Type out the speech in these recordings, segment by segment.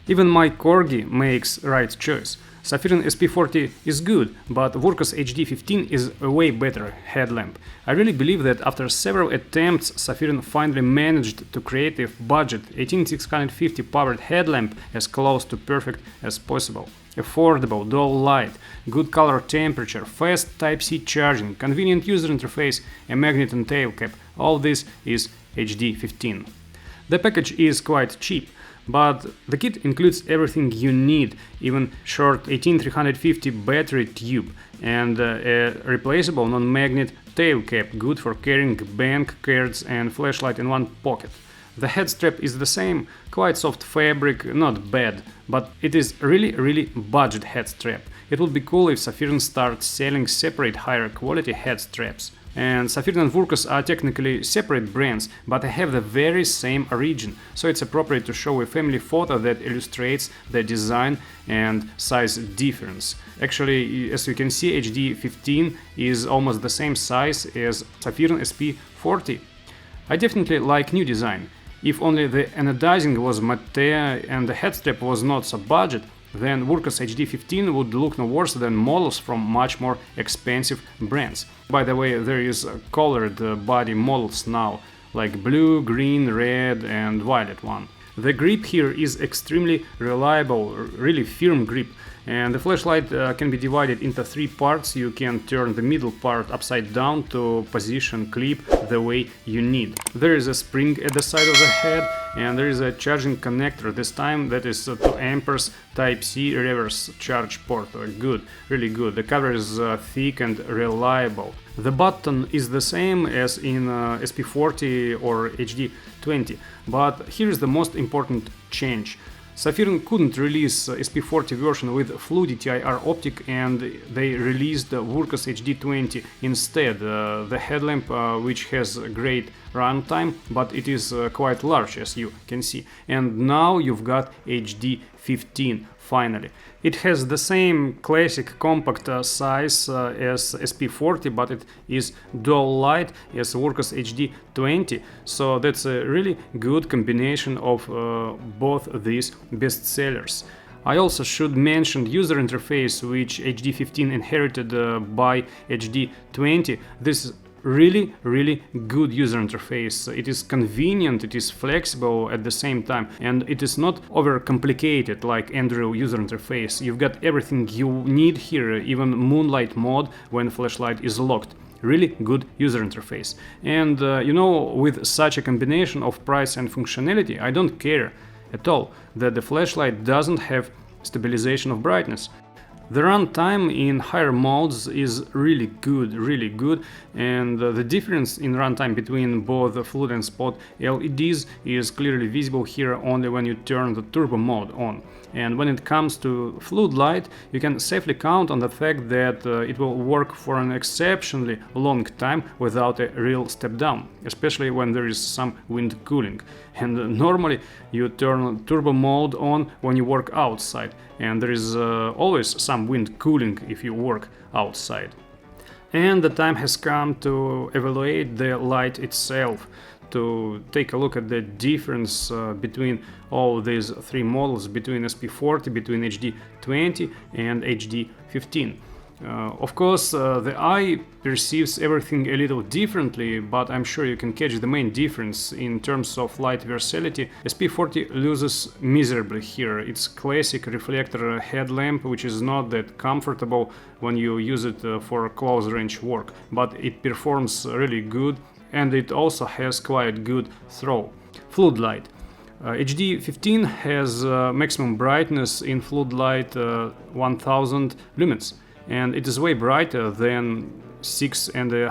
Even my corgi makes right choice. Safirin SP40 is good, but Wurkkos HD15 is a way better headlamp. I really believe that after several attempts, Safirin finally managed to create a budget 18650 powered headlamp as close to perfect as possible. Affordable, dual light, good color temperature, fast Type-C charging, convenient user interface, a magnet and tail cap. All this is HD15. The package is quite cheap, but the kit includes everything you need, even short 18350 battery tube and a replaceable non-magnet tail cap, good for carrying bank cards and flashlight in one pocket. The head strap is the same, quite soft fabric, not bad, but it is really budget head strap. It would be cool if Safirin starts selling separate higher quality head straps. And Safirin and Wurkkos are technically separate brands, but they have the very same origin, so it's appropriate to show a family photo that illustrates the design and size difference. Actually, as you can see, HD15 is almost the same size as Safirin SP40. I definitely like new design. If only the anodizing was matte and the head strap was not so budget, then Wurkkos HD15 would look no worse than models from much more expensive brands. By the way, there is colored body models now, like blue, green, red and violet one. The grip here is extremely reliable, really firm grip, and the flashlight can be divided into three parts. You can turn the middle part upside down to position clip the way you need. There is a spring at the side of the head and there is a charging connector, this time that is 2 amperes Type-C reverse charge port. Good, really good. The cover is thick and reliable. The button is the same as in SP40 or HD20, but here is the most important change. Safirin couldn't release SP40 version with fluidity IR optic and they released Wurkkos HD20 instead, the headlamp which has great runtime, but it is quite large as you can see. And now you've got HD15 finally. It has the same classic compact size as SP40, but it is dual light as Wurkkos HD20, so that's a really good combination of both these bestsellers. I also should mention user interface, which HD15 inherited by HD20. This really good user interface. It is convenient, it is flexible at the same time, and it is not over complicated like Android user interface. You've got everything you need here, even moonlight mode when flashlight is locked. Really good user interface. And you know, with such a combination of price and functionality, I don't care at all that the flashlight doesn't have stabilization of brightness. The runtime in higher modes is really good, and the difference in runtime between both the fluid and spot LEDs is clearly visible here only when you turn the turbo mode on. And when it comes to fluid light, you can safely count on the fact that it will work for an exceptionally long time without a real step down, especially when there is some wind cooling. And normally you turn turbo mode on when you work outside, and there is always some wind cooling if you work outside. And the time has come to evaluate the light itself, to take a look at the difference between all these three models, between SP40, between HD20 and HD15. Of course, the eye perceives everything a little differently, but I'm sure you can catch the main difference in terms of light versatility. SP40 loses miserably here. It's classic reflector headlamp, which is not that comfortable when you use it for close range work, but it performs really good, and it also has quite good throw. Fluid light. HD15 has maximum brightness in fluid light 1000 lumens, and it is way brighter than 6.5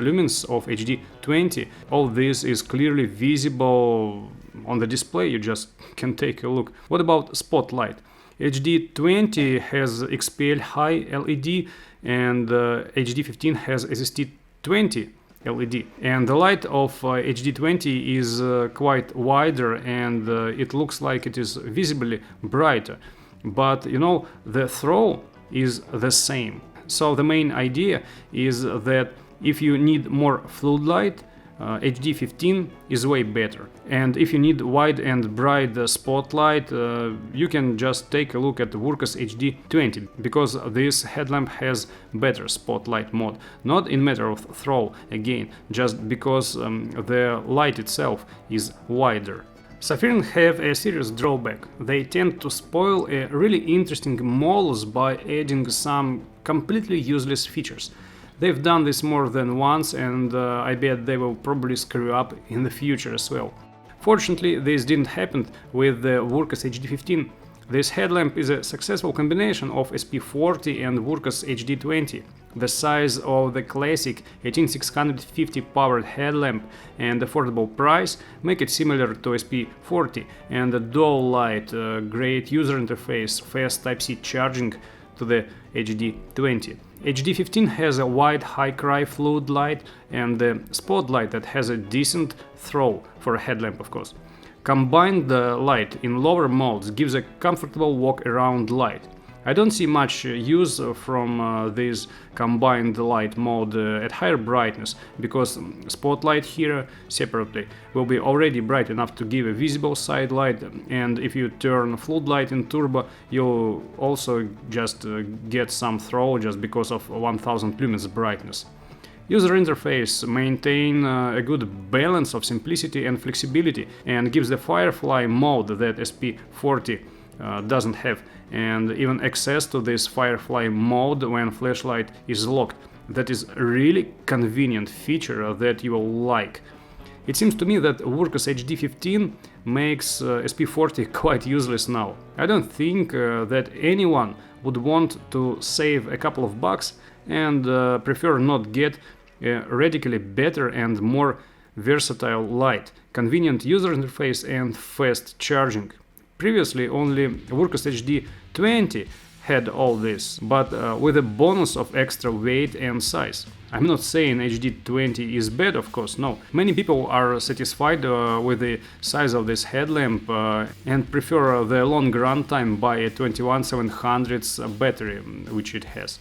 lumens of HD20. All this is clearly visible on the display, you just can take a look. What about spotlight? HD20 has XPL high LED and HD15 has SST20 LED, and the light of HD20 is quite wider and it looks like it is visibly brighter, but you know, the throw is the same. So the main idea is that if you need more fluid light, HD15 is way better. And if you need wide and bright spotlight, you can just take a look at the Wurkkos HD20, because this headlamp has better spotlight mode. Not in matter of throw, again, just because the light itself is wider. Saphiron have a serious drawback. They tend to spoil a really interesting models by adding some completely useless features. They've done this more than once, and I bet they will probably screw up in the future as well. Fortunately, this didn't happen with the Wurkkos HD15. This headlamp is a successful combination of SP40 and Wurkkos HD20. The size of the classic 18650 powered headlamp and affordable price make it similar to SP40, and the dual light, great user interface, fast Type-C charging to the HD20. HD15 has a wide HiCRI floodlight and the spotlight that has a decent throw for a headlamp, of course. Combined light in lower modes gives a comfortable walk-around light. I don't see much use from this combined light mode at higher brightness, because spotlight here separately will be already bright enough to give a visible side light, and if you turn floodlight in turbo, you'll also just get some throw just because of 1000 lumens brightness. User interface maintain a good balance of simplicity and flexibility, and gives the Firefly mode that SP40 doesn't have, and even access to this Firefly mode when flashlight is locked. That is a really convenient feature that you will like. It seems to me that Wurkkos HD15 makes SP40 quite useless now. I don't think that anyone would want to save a couple of bucks and prefer not get a radically better and more versatile light, convenient user interface and fast charging. Previously only Wurkkos HD20 had all this, but with a bonus of extra weight and size. I'm not saying HD20 is bad, of course, no. Many people are satisfied with the size of this headlamp and prefer the long runtime by a 21700's battery, which it has.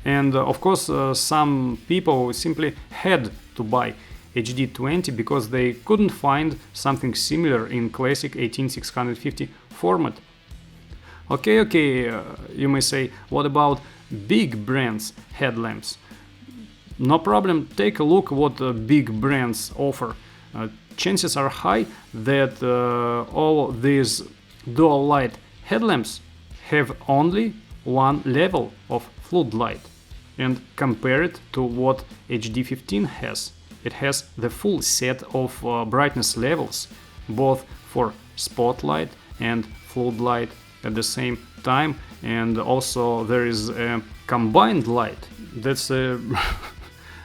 And of course, some people simply had to buy HD20 because they couldn't find something similar in classic 18650 format. Okay, you may say, what about big brands headlamps? No problem, take a look what big brands offer. Chances are high that all these dual light headlamps have only one level of floodlight, and compare it to what HD15 has. It has the full set of brightness levels, both for spotlight and floodlight at the same time, and also there is a combined light. That's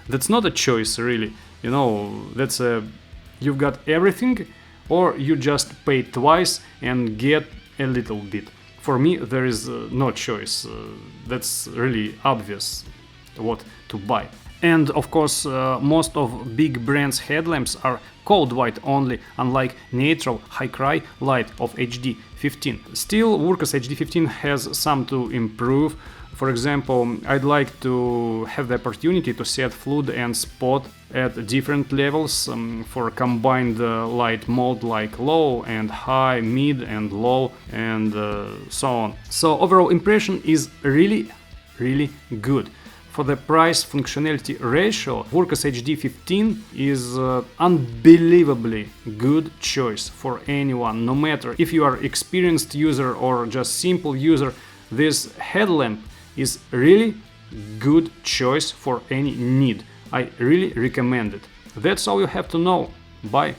that's not a choice, really. You know, that's you've got everything, or you just pay twice and get a little bit. For me, there is no choice. That's really obvious what to buy. And of course, most of big brands headlamps are cold white only, unlike natural HiCRI light of HD15. Still, Wurkkos HD15 has some to improve. For example, I'd like to have the opportunity to set flood and spot at different levels for combined light mode, like low and high, mid and low, and so on. So overall impression is really good. For the price functionality ratio, Wurkkos HD15 is unbelievably good choice for anyone, no matter if you are experienced user or just simple user. This headlamp is really good choice for any need. I really recommend it. That's all you have to know. Bye.